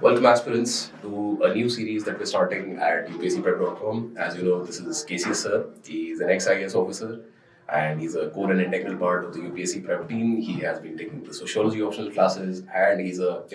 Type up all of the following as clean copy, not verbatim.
Welcome aspirants to a new series that we're starting at UPSCprep.com. As you know, this is KCS sir. He's an ex-IAS officer and he's a core and integral part of the UPSCprep team. He has been taking the sociology optional classes and he's a,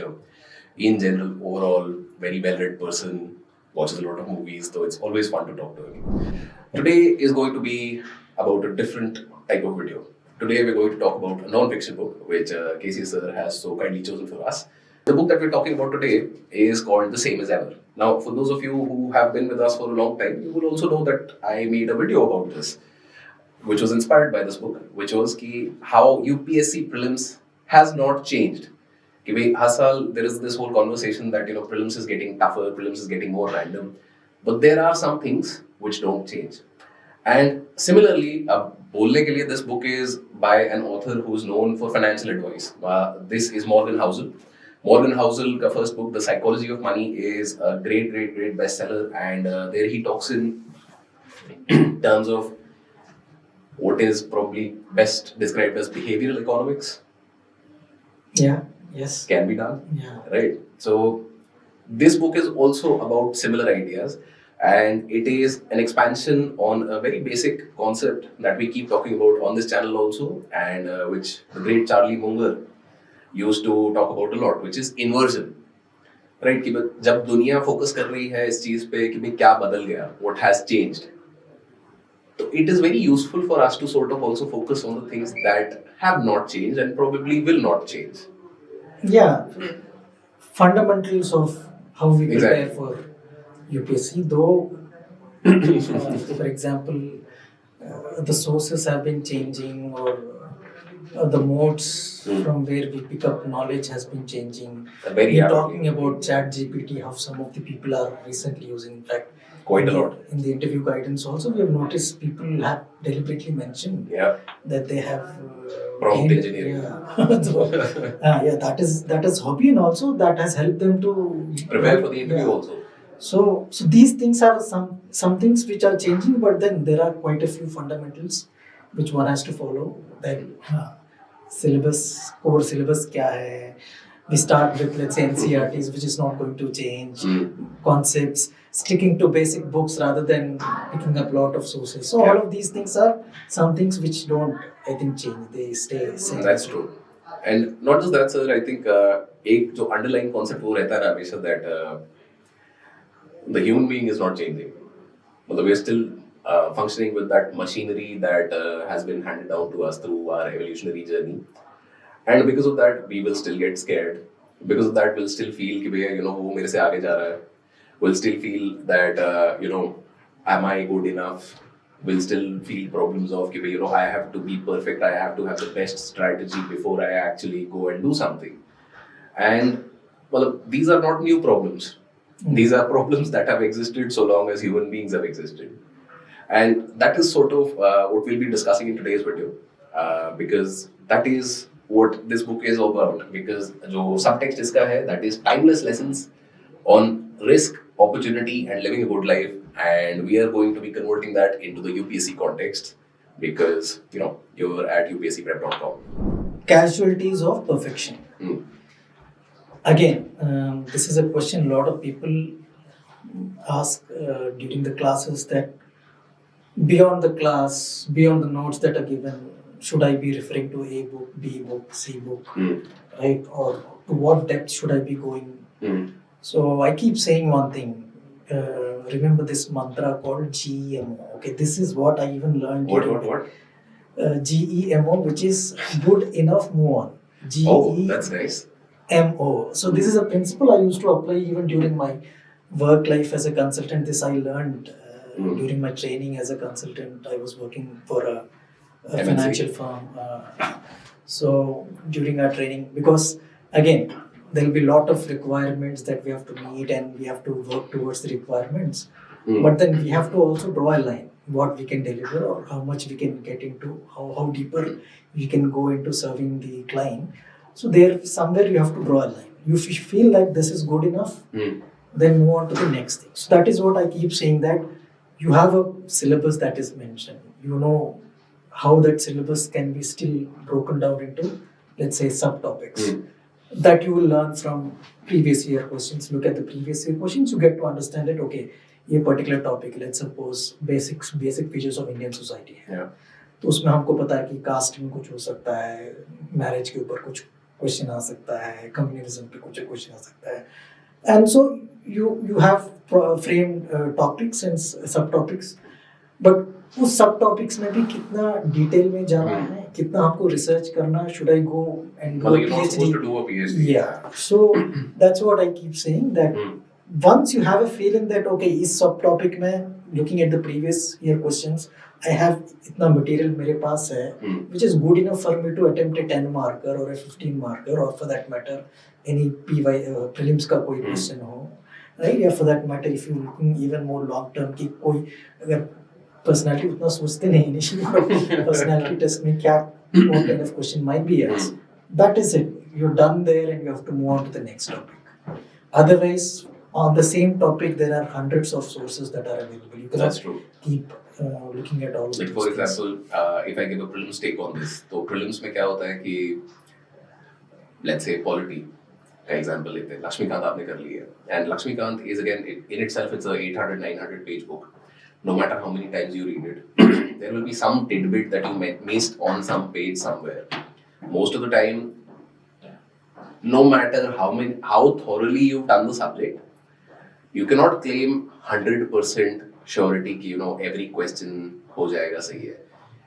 in general, overall, very well-read person, watches a lot of movies, so it's always fun to talk to him. Today is going to be about a different type of video. Today we're going to talk about a non-fiction book, which KCS sir has so kindly chosen for us. The book that we're talking about today is called The Same as Ever. Now, for those of you who have been with us for a long time, you will also know that I made a video about this, which was inspired by this book, which was how UPSC prelims has not changed. There is this whole conversation that prelims is getting tougher, prelims is getting more random, but there are some things which don't change. And similarly, bolne ke liye, this book is by an author who is known for financial advice. This is Morgan Housel. Morgan Housel ka first book, The Psychology of Money, is a great bestseller, and there he talks in terms of what is probably best described as behavioral economics. Yeah, yes. Can be done. Yeah. Right. So this book is also about similar ideas, and it is an expansion on a very basic concept that we keep talking about on this channel also, and which the great Charlie Munger used to talk about a lot, which is inversion. Right? कि जब दुनिया focus कर रही है इस चीज पे कि क्या बदल गया, what has changed. So it is very useful for us to sort of also focus on the things that have not changed and probably will not change. Yeah, fundamentals of how we prepare for UPSC, though, for example, the sources have been changing, or the modes from where we pick up knowledge has been changing. We're talking about chat GPT, how some of the people are recently using. In fact, quite a lot. In the interview guidance also, we have noticed people have deliberately mentioned that they have prompt engineering. That is hobby, and also that has helped them to prepare for the interview also. So these things are some things which are changing, but then there are quite a few fundamentals which one has to follow. Then core syllabus kya hai? We start with, let's say, NCERTs, which is not going to change. Concepts, sticking to basic books rather than picking up a lot of sources. So all of these things are some things which don't, I think, change. They stay same. That's true. And not just that, sir, I think एक जो underlying concept वो रहता है ना हमेशा, that the human being is not changing. But we are still functioning with that machinery that has been handed down to us through our evolutionary journey. And because of that, we will still get scared. Because of that, we'll still feel कि भैया वो मेरे से आगे जा रहा है. We'll still feel that am I good enough? We'll still feel problems of कि I have to be perfect. I have to have the best strategy before I actually go and do something. And well, these are not new problems. These are problems that have existed so long as human beings have existed. And that is sort of what we'll be discussing in today's video, because that is what this book is about. Because the subtext iska hai, that is timeless lessons on risk, opportunity, and living a good life. And we are going to be converting that into the UPSC context, because you're at UPSCprep.com. Casualties of perfection. Again, this is a question a lot of people ask during the classes, that beyond the class, beyond the notes that are given, should I be referring to A book, B book, C book, right? Or to what depth should I be going? So I keep saying one thing. Remember this mantra called GEMO. Okay, this is what I even learned. What? GEMO, which is good enough, move on. That's nice. MO. So this is a principle I used to apply even during my work life as a consultant. This I learned during my training as a consultant. I was working for a financial firm. So during our training, because again, there will be a lot of requirements that we have to meet and we have to work towards the requirements. But then we have to also draw a line, what we can deliver or how much we can get into, how deeper we can go into serving the client. So there, somewhere you have to draw a line. If you feel like this is good enough, then move on to the next thing. So that is what I keep saying, that you have a syllabus that is mentioned. You know how that syllabus can be still broken down into, let's say, subtopics. that you will learn from previous year questions. Look at the previous year questions, you get to understand that okay, ये particular topic, let's suppose basic features of Indian society है, तो उसमें हमको पता है कि cast में कुछ हो सकता है, मैरिज के ऊपर कुछ क्वेश्चन आ सकता है, कम्युनिज्म पे कुछ क्वेश्चन आ सकता है, and so you have framed topics and सब टॉपिक्स, बट उस सब टॉपिक्स में भी कितना डिटेल में जाना है, कितना आपको रिसर्च करना, should I go and do a you're not supposed to do a PhD. Yeah, so that's what I keep saying, that once you have a feeling that okay, इस सब टॉपिक में looking at the previous year questions, I have इतना material मेरे पास है, which is good enough for me to attempt a 10 marker or a 15 marker, or for that matter any prelims का कोई question हो, right? या for that matter if you looking even more long term कि कोई अगर personality उतना सोचते नहीं initially personality test में क्या what kind of question might be asked, that is it, you're done there and you have to move on to the next topic. Otherwise on the same topic there are hundreds of sources that are available. You cannot keep looking at all. Like for example, if I give a prelims take on this, तो prelims में क्या होता है कि let's say polity का example लेते हैं, लक्ष्मीकांत आपने कर लिया, and Laxmikant is again in itself it's a 800-900 page book. No matter how many times you read it, there will be some tidbit that you missed on some page somewhere. Most of the time, no matter how thoroughly you've done the subject, you cannot claim 100% surety कि every question हो जाएगा सही है.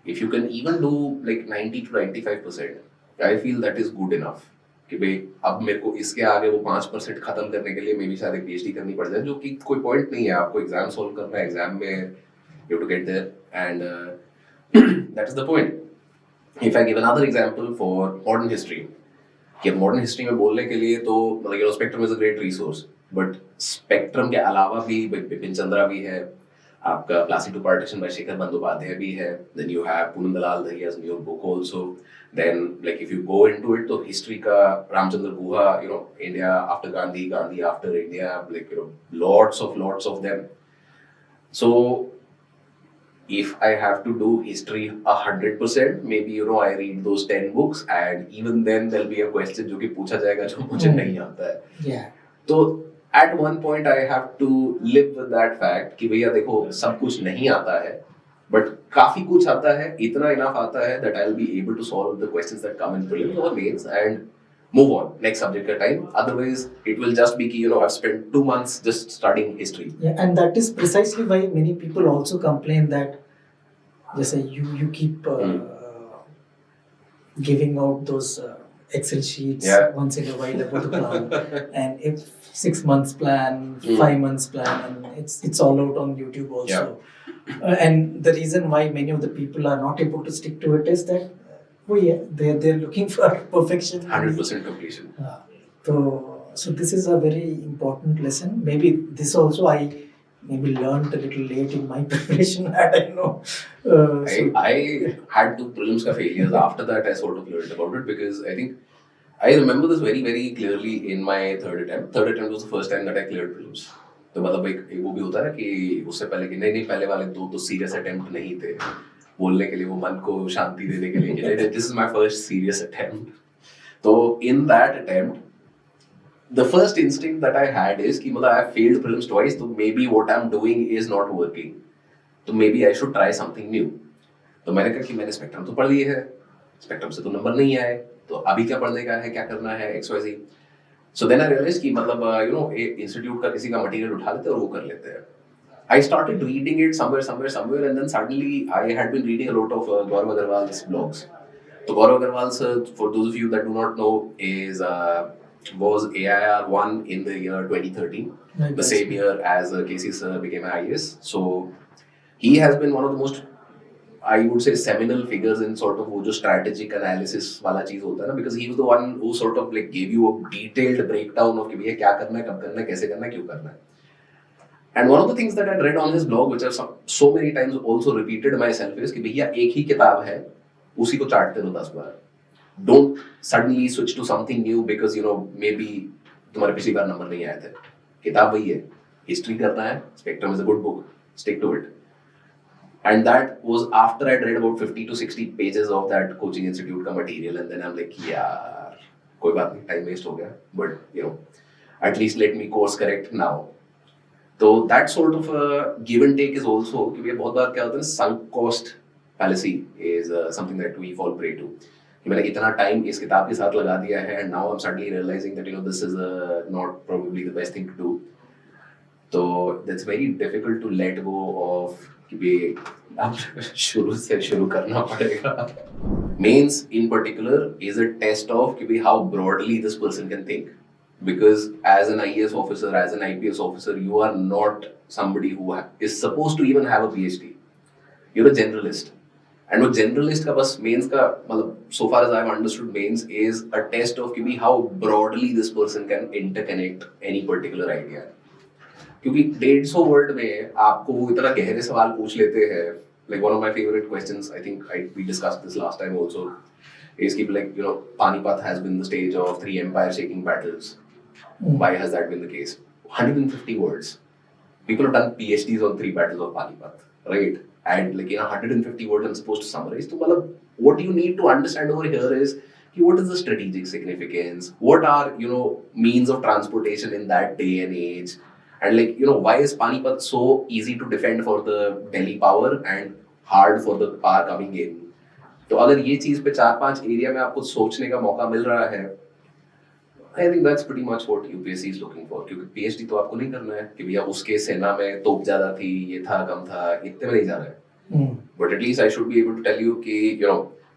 If you can even do like 90 to 95%, I feel that is good enough. कि भाई अब मेरे को इसके आगे वो 5% खत्म करने के लिए मे भी शायद एक PhD करनी पड़ जाए, जो कि कोई पॉइंट नहीं है. आपको एग्जाम सॉल्व करना है, एग्जाम में you have to get there, and that is the point. If I give another example for modern history, कि modern history में बोलने के लिए तो मतलब Spectrum is a great resource, but Spectrum के अलावा भी बिपिन चंद्रा भी है, आपका Placid to Partition by Shekhar Bandyopadhyay भी है, then you have Poonam Dalal Dahiya's new book also. Then like if you go into it, तो history का Ramachandra Guha, India after Gandhi, Gandhi after India, like lots of them. So if I have to do history 100%, maybe I read those 10 books, and even then there'll be a question जो कि पूछा जाएगा जो मुझे नहीं आता है. Yeah. तो at one point I have to live with that fact कि भैया देखो सब कुछ नहीं आता है, but काफी कुछ आता है, इतना enough आता है that I'll be able to solve the questions that come in prelims or mains and move on next subject का time. Otherwise it will just be कि I've spent 2 months just studying history. Yeah, and that is precisely why many people also complain that जैसे you keep giving out those Excel sheets once in a while about the plan, and if 6 months plan, 5 months plan, and it's all out on YouTube also. And the reason why many of the people are not able to stick to it is that they're looking for perfection, 100% completion. So this is a very important lesson. Maybe this also I maybe learned a little late in my preparation. I don't know. I had 2 prelims ka failures. After that, I sort of learned about it because I think I remember this very, very clearly in my third attempt. Third attempt was the first time that I cleared prelims. तो मतलब एक वो भी होता है ना कि उससे पहले कि नहीं पहले वाले 2 तो serious attempt नहीं थे, बोलने के लिए, वो मन को शांति देने के लिए. This is my first serious attempt. तो in that attempt, the first instinct that I had is कि मतलब I failed prelims twice, तो maybe what I'm doing is not working. तो maybe I should try something new. तो मैंने कहा कि मैंने स्पेक्ट्रम तो पढ़ लिए है, स्पेक्ट्रम से तो नंबर नहीं आए, तो अभी क्या पढ़ने का है, क्या करना है, XYZ. So then I realized कि मतलब इंस्टीट्यूट का किसी का मटेरियल उठा लेते हैं और वो कर लेते हैं. I started reading it somewhere, and then suddenly I had been reading a lot of Gaurav Agarwal's blogs. So Gaurav Agarwal, for those of you that do not know, was AIR 1 in the year 2013, the same year as KC sir became IAS. So he has been one of the most, I would say, seminal figures in sort of वो जो strategic analysis वाला चीज होता है ना, because he was the one who sort of like gave you a detailed breakdown of कि भैया क्या करना है, कब करना है, कैसे करना है, क्यों करना है. And one of the things that I read on his blog, which I've so many times also repeated myself, is कि भैया एक ही किताब है, उसी को चाटते रहो 10 बार. Don't suddenly switch to something new because maybe तुम्हारे पिछली बार नंबर नहीं आए थे. किताब वही है, हिस्ट्री करना है, Spectrum is a good book, stick to it. And that was after I'd read about 50 to 60 pages of that coaching institute ka material, and then I'm like, yaar, कोई बात नहीं, टाइम वेस्ट हो गया, but you know at least let me course correct now. तो that sort of give and take is also, क्योंकि बहुत बार क्या होता है, सunk cost fallacy is something that we fall prey to. कि मैंने इतना टाइम इस किताब के साथ लगा दिया है, and now I'm suddenly realizing that this is not probably the best thing to do. तो that's very difficult to let go of कि भाई अब शुरू से शुरू करना पड़ेगा. Mains in particular is a test of कि भाई how broadly this person can think. Because as an IAS officer, as an IPS officer, you are not somebody who is supposed to even have a PhD. You're a generalist. And वो generalist का बस mains का मतलब, so far as I've understood, mains is a test of कि how broadly this person can interconnect any particular idea. क्योंकि 150 word में आपको वो इतना गहरे सवाल पूछ लेते हैं. Like one of my favorite questions, I think we discussed this last time also, is कि like Panipat has been the stage of 3 empire-shaking battles. Why has that been the case? 150 words. People have done PhDs on 3 battles of Panipat, right? And like 150 words I'm supposed to summarize. So, what you need to understand over here is what is the strategic significance? What are means of transportation in that day and age? And like why is Panipat so easy to defend for the Delhi power and hard for the power coming in? तो अगर ये चीज पे 4-5 area में आपको सोचने का मौका मिल रहा है, I think that's pretty much what UPSC is looking for. क्योंकि PhD तो आपको नहीं करना है कि भैया उसके सेना में तोप ज्यादा थी, ये था कम था, इतने में नहीं जाना है. But at least I should be able to tell you कि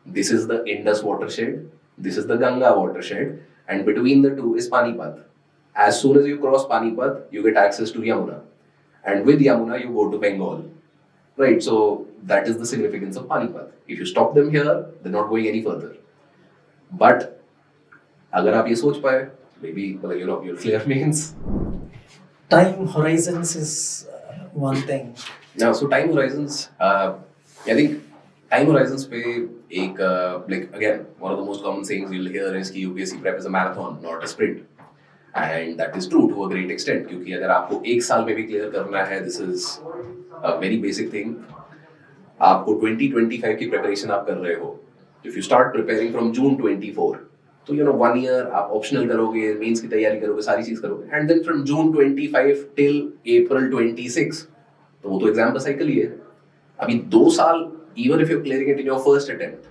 this is the Indus watershed, this is the Ganga watershed, and between the two is Panipat. As soon as you cross Panipat, you get access to Yamuna, and with Yamuna you go to Bengal, right? So that is the significance of Panipat. If you stop them here, they're not going any further. But अगर आप ये सोच पाए, maybe you'll clear means. Time horizons is one thing. Now, so time horizons, I think time horizons पे एक like again one of the most common sayings you'll hear is कि UPSC prep is a marathon, not a sprint. And that is true to a great extent, क्योंकि अगर आपको 1 साल में भी clear करना है, this is a very basic thing. आपको 2025 की preparation आप कर रहे हो. If you start preparing from June 24, तो 1 year आप optional करोगे, means की तैयारी करोगे, सारी चीज करोगे, and then from June 25 till April 26, तो वो तो exam का cycle ही है. अभी 2 साल, even if you're clearing it in your first attempt,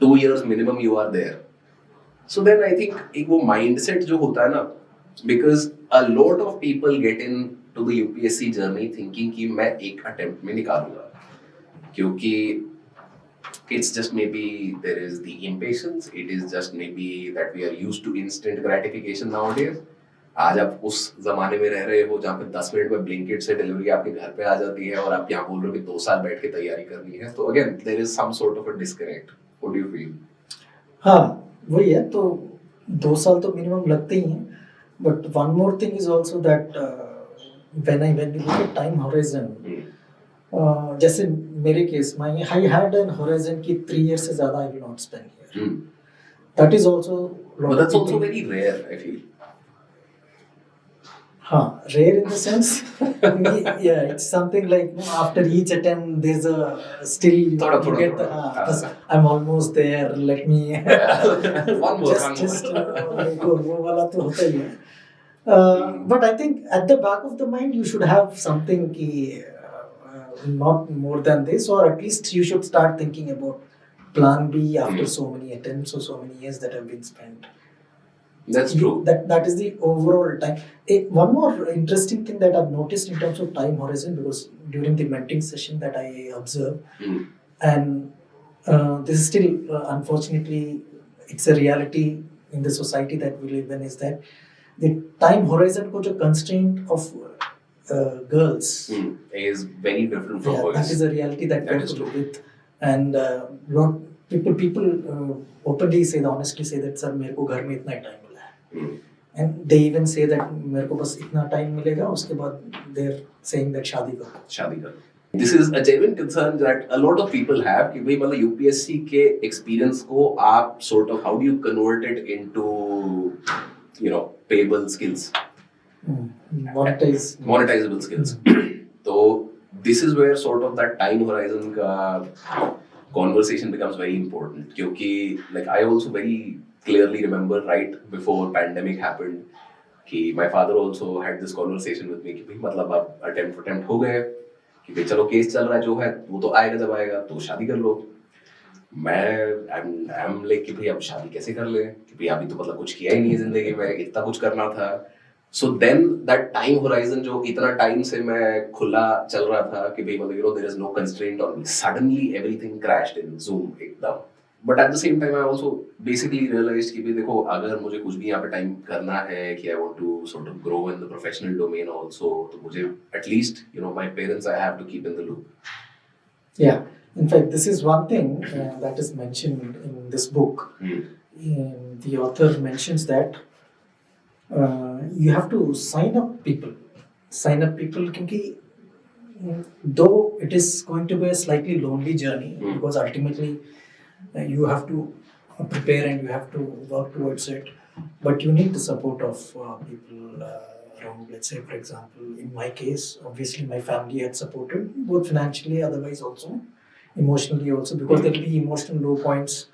2 years minimum you are there. So then I think एक वो mindset जो होता है ना, because a lot of people get into the UPSC journey thinking कि मैं एक attempt में निकालूंगा, क्योंकि it's just maybe there is the impatience, it is just maybe that we are used to instant gratification nowadays. आज आप उस जमाने में रह रहे हो जहाँ पे 10 मिनट में ब्लिंकिट से डिलीवरी आपके घर पे आ जाती है और आप यहाँ बोल रहे हो कि 2 साल बैठ के तैयारी करनी है. तो again there is some sort of a disconnect. What do you feel? हाँ वही है, तो 2 साल तो मिनिमम लगते ही हैं. But one more thing is also that when we look at time horizon, जैसे मेरे केस में I had an horizon कि 3 years से ज़्यादा I will not spend here. That is also. But that's also very rare, I feel. हाँ, rare in the sense, yeah, it's something like after each attempt there's a still you get the I'm almost there. Let me one more. वो वाला तो होता ही है. But I think at the back of the mind you should have something कि not more than this, or at least you should start thinking about plan B after so many attempts or so many years that have been spent. That's true. That is the overall time. One more interesting thing that I've noticed in terms of time horizon, because during the mentoring session that I observed, and this is still unfortunately it's a reality in the society that we live in, is that the time horizon को जो constraint of girls is very different from boys. That is a reality that we have to live with, and lot people openly say, honestly say that sir मेरे को घर में इतना time मिला है, and they even say that मेरे को बस इतना टाइम मिलेगा, उसके बाद they're saying that शादी करो. This is a genuine concern that a lot of people have कि भाई मतलब UPSC के experience को आप sort of how do you convert it into payable skills, monetizable skills. So this is where sort of that time horizon का conversation becomes very important, क्योंकि like I also very clearly remember right before pandemic happened कि my father also had this conversation with me कि भाई मतलब आप attempt हो गए कि भाई चलो केस चल रहा है जो है वो तो आएगा जब आएगा तो शादी कर लो. मैं I'm like कि भाई अब शादी कैसे कर ले कि भाई अभी तो मतलब कुछ किया ही नहीं है जिंदगी में, इतना कुछ करना था. So then that time horizon जो इतना टाइम से मैं खुला चल रहा था कि भाई मतलब there is no constraint on me, suddenly everything crashed in Zoom एकदम. But at the same time I also basically realized कि भाई देखो अगर मुझे कुछ भी यहाँ पे टाइम करना है कि I want to sort of grow in the professional domain also, तो मुझे at least my parents I have to keep in the loop. Yeah, in fact this is one thing that is mentioned in this book. The author mentions that you have to sign up people क्योंकि though it is going to be a slightly lonely journey because ultimately you have to prepare and you have to work towards it, but you need the support of people around. Let's say for example in my case obviously my family had supported both financially, otherwise also emotionally also, because there will be emotional low points.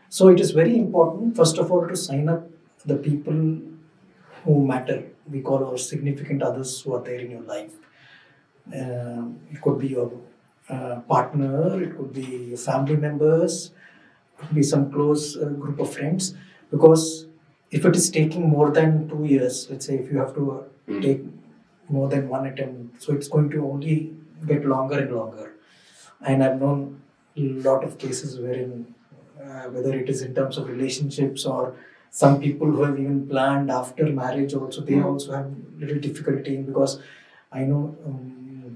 So it is very important first of all to sign up the people who matter. We call our significant others who are there in your life. It could be your partner, it could be your family members, it could be some close group of friends. Because if it is taking more than 2 years, let's say if you have to take more than one attempt, so it's going to only get longer and longer. And I've known a lot of cases wherein whether it is in terms of relationships or some people who have even planned after marriage also, they also have little difficulty because I know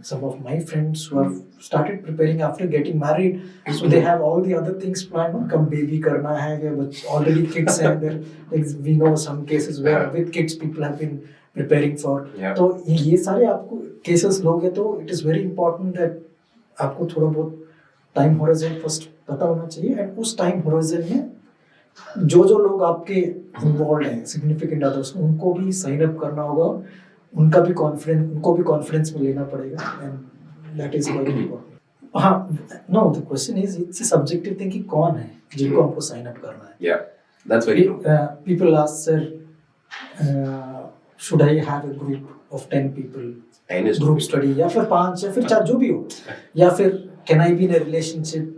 some of my friends who have started preparing after getting married, so they have all the other things planned. Come baby karna hai, but already kids have there. Like we know some cases where with kids people have been preparing for. तो ये सारे आपको cases लोगे तो it is very important that आपको थोड़ा बहुत time horizon first पता होना चाहिए, and उस time horizon में जो लोग आपके इन्वॉल्व हैं सिग्निफिकेंट अदर्स, उनको भी साइन अप करना होगा, उनको भी कॉन्फिडेंस में लेना पड़ेगा, and that is very important. हाँ, no the question is it's a subjective thing कि कौन है जिनको हमको साइन अप करना है. या that's very true. People ask sir should I have a group of 10 people group study, या फिर 5 या फिर 4 जो भी हो, या फिर can I be in a relationship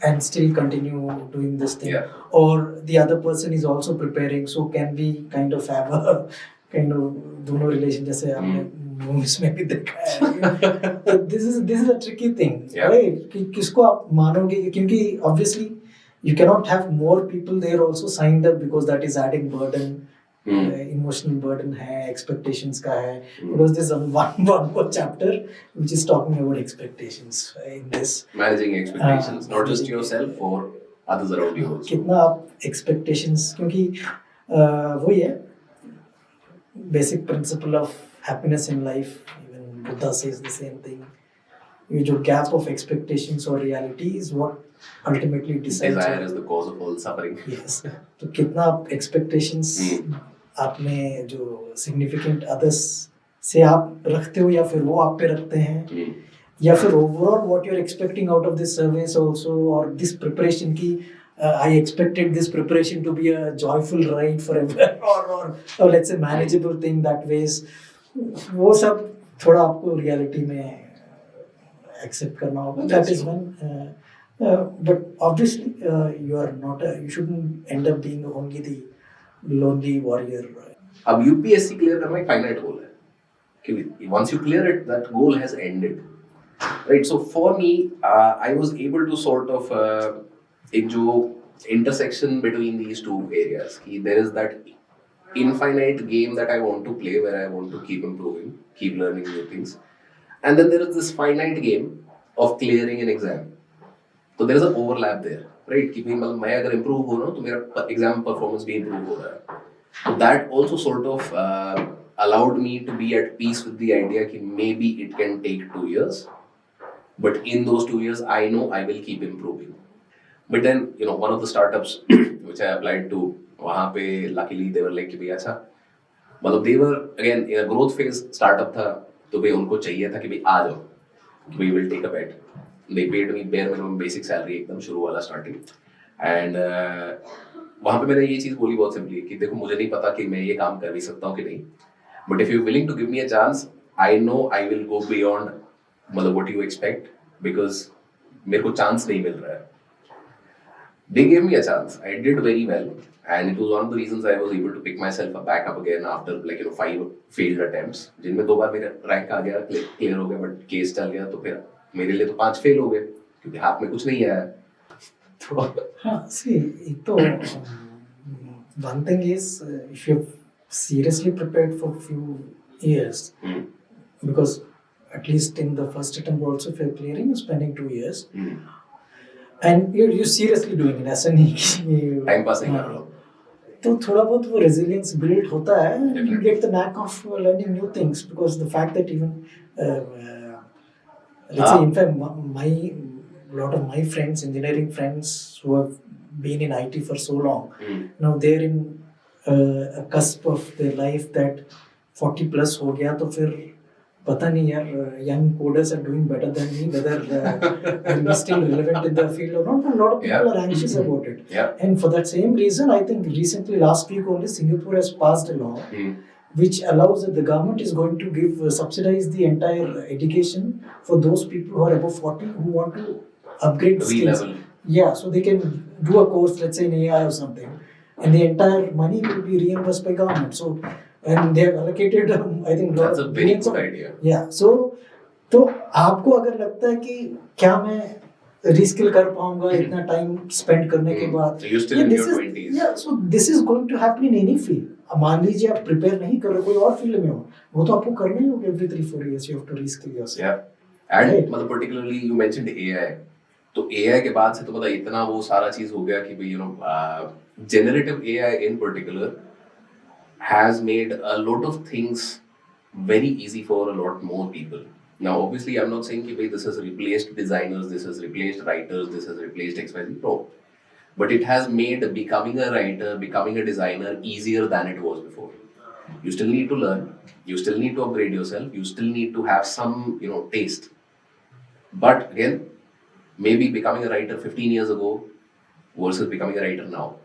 and still continue doing this thing, or the other person is also preparing, so can we kind of have a kind of दोनों relation जैसे हमने movies में भी देखा है. This is a tricky thing, right? कि किसको आप मानोगे, क्योंकि obviously you cannot have more people there also signed up because that is adding burden. Emotional burden है, expectations का है, because there's one more chapter which is talking about expectations in this. Managing expectations, not just yourself or others around you also. कितना आप expectations, क्योंकि वही है basic principle of happiness in life. Even Buddha says the same thing. ये जो gap of expectations or reality is what ultimately decides. Desire is the cause of all suffering. Yes. तो कितना आप expectations आपने जो significant others से आप रखते हो, या फिर वो आप पे रखते हैं, या फिर overall what you're expecting out of this service also, or this preparation की I expected this preparation to be a joyful ride forever, or let's say manageable thing that ways. वो सब थोड़ा आपको reality में accept करना होगा. That is when but obviously you shouldn't end up being only the lonely warrior. अब UPSC clear करना एक finite goal है, क्योंकि once you clear it, that goal has ended, right? So for me, I was able to sort of एक जो intersection between these two areas, कि there is that infinite game that I want to play where I want to keep improving, keep learning new things, and then there is this finite game of clearing an exam. So there is an overlap there, right? कि मतलब मैं अगर improve हो रहा हूँ तो मेरा exam performance भी improve हो रहा है. So that also sort of allowed me to be at peace with the idea that maybe it can take 2 years, but in those 2 years I know I will keep improving. But then one of the startups which I applied to, वहाँ पे luckily they were like कि भैया अच्छा, मतलब they were again in a growth phase startup था, तो भाई उनको चाहिए था कि भाई आ जाओ, we will take a bet. They paid me bare minimum basic salary एकदम शुरू वाला starting, and वहां पे मैंने ये चीज बोली बहुत सिंपली कि देखो मुझे नहीं पता कि मैं ये काम कर भी सकता हूँ कि नहीं, but if you willing to give me a chance, I know I will go beyond मतलब व्हाट यू एक्सपेक्ट, बिकॉज मेरे को चांस नहीं मिल रहा है. They gave me a chance. I did very well, and it was one of the reasons I was able to pick myself back up again after 5 failed attempts. जिनमें 2 बार मेरा rank आ गया, clear हो गया, but case चल गया, तो फिर मेरे लिए तो 5 फेल हो गए क्योंकि हाथ में कुछ नहीं आया. तो हाँ, see, एक तो one thing is if you've seriously prepared for few years, because at least in the first attempt also if you're clearing, you're spending 2 years. And you're seriously doing it, ऐसा नहीं कि टाइम पास नहीं कर रहा हूँ. तो थोड़ा बहुत वो resilience build होता है, and you get the knack of learning new things, because the fact that even let's say in fact my lot of my friends, engineering friends who have been in IT for so long, now they're in a cusp of their life that 40 plus हो गया, तो फिर पता नहीं यार, young coders are doing better than me, whether I'm still relevant in the field or not. A lot of people are anxious about it. And for that same reason, I think recently, last week only, Singapore has passed a law which allows that the government is going to give subsidize the entire education for those people who are above 40 who want to upgrade skills. Yeah, so they can do a course, let's say in AI or something, and the entire money will be reimbursed by government. So and they have allocated, I think, that's a very good idea. Yeah, so तो आपको अगर लगता है कि क्या मैं reskill कर पाऊंगा इतना टाइम स्पेंड करने के बाद, so you're still in your 20s. Yeah, so this is going to happen in any field. मान लीजिए आप प्रिपेयर नहीं कर रहे कोई और फील्ड में हो, वो तो आपको करना ही होगा. every 3-4 years you have to reskill yourself. Yeah, and मतलब particularly you mentioned AI. तो AI के बाद से तो पता इतना वो सारा चीज हो गया कि भाई generative AI in particular has made a lot of things very easy for a lot more people. Now, obviously, I'm not saying that this has replaced designers, this has replaced writers, this has replaced XYZ. No. But it has made becoming a writer, becoming a designer easier than it was before. You still need to learn, you still need to upgrade yourself, you still need to have some, taste. But again, maybe becoming a writer 15 years ago versus becoming a writer now,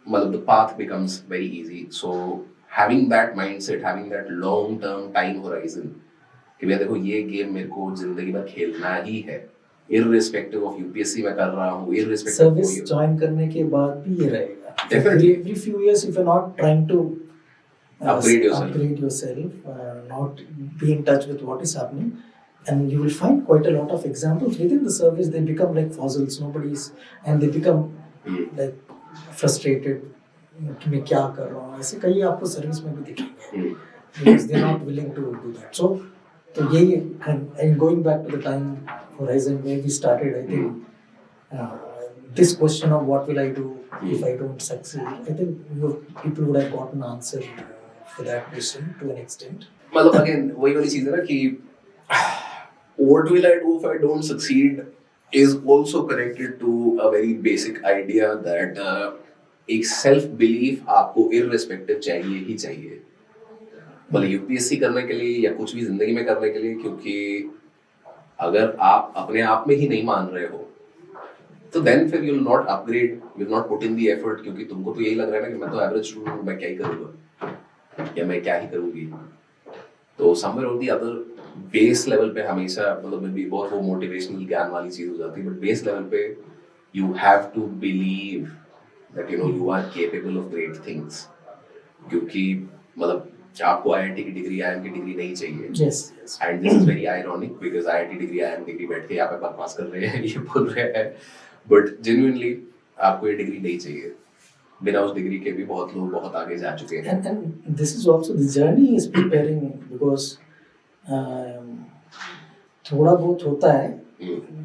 the path becomes very easy. So having that mindset, having that long term time horizon कि भैया देखो ये game मेरे को जिंदगी भर खेलना ही है, irrespective of UPSC में कर रहा हूँ, irrespective सर्विस ज्वाइन करने के बाद भी ये रहेगा. Definitely. Every few years if you're not trying to upgrade yourself, not be in touch with what is happening, and you will find quite a lot of examples within the service. They become like fossils. And they become like frustrated कि मैं क्या कर रहा हूँ. ऐसे कई आपको service में भी दिखेंगे because they're not willing to do that. So तो यही, and going back to the time horizon where we started, I think this question of what will I do if I don't succeed, I think people would have gotten an answer for that question to an extent. मतलब again वही वाली चीज है ना कि what will I do if I don't succeed is also connected to a very basic idea that एक self belief आपको irrespective चाहिए ही चाहिए. मतलब यूपीएससी करने के लिए या कुछ भी जिंदगी में करने के लिए, क्योंकि अगर आप अपने आप में ही नहीं मान रहे हो तो देन फिर you will not upgrade, you will not put in the effort, क्योंकि तुमको तो यही लग रहा है ना कि मैं तो एवरेज स्टूडेंट हूँ, मैं क्या ही करूँगा या मैं क्या ही करूँगी. तो somewhere on the other base level पे हमेशा मतलब भी बहुत वो मोटिवेशनल ज्ञान वाली चीज हो जाती है, बट बेस लेवल पे you have to believe that you are capable of great things. क्योंकि मतलब आपको आईआईटी की डिग्री, आईएम की डिग्री नहीं चाहिए. And this is very ironic because IIT degree, IIM degree बैठ के यहाँ पे बकवास कर रहे हैं, ये बोल रहे हैं, बट जेन्युइनली आपको ये डिग्री नहीं चाहिए. बिना उस डिग्री के भी बहुत लोग बहुत आगे जा चुके हैं. And this is also the journey is preparing, because थोड़ा बहुत होता है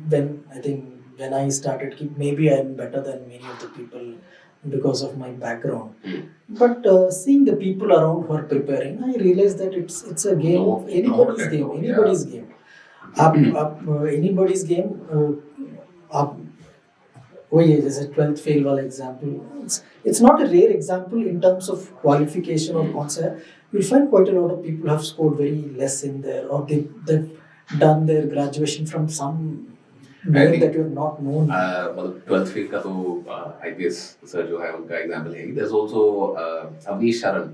when I started कि maybe I am better than many of the people because of my background. But seeing the people around who are preparing, I realized that it's a game of anybody's game. Anybody's game. आप वही है जैसे 12th fail वाला example. It's not a rare example in terms of qualification or concept. You'll find quite a lot of people have scored very less in there, or they've done their graduation from some name that you have not known. मतलब 12th fail का तो IPS sir जो है उनका example है. There's also Avnish Sharan.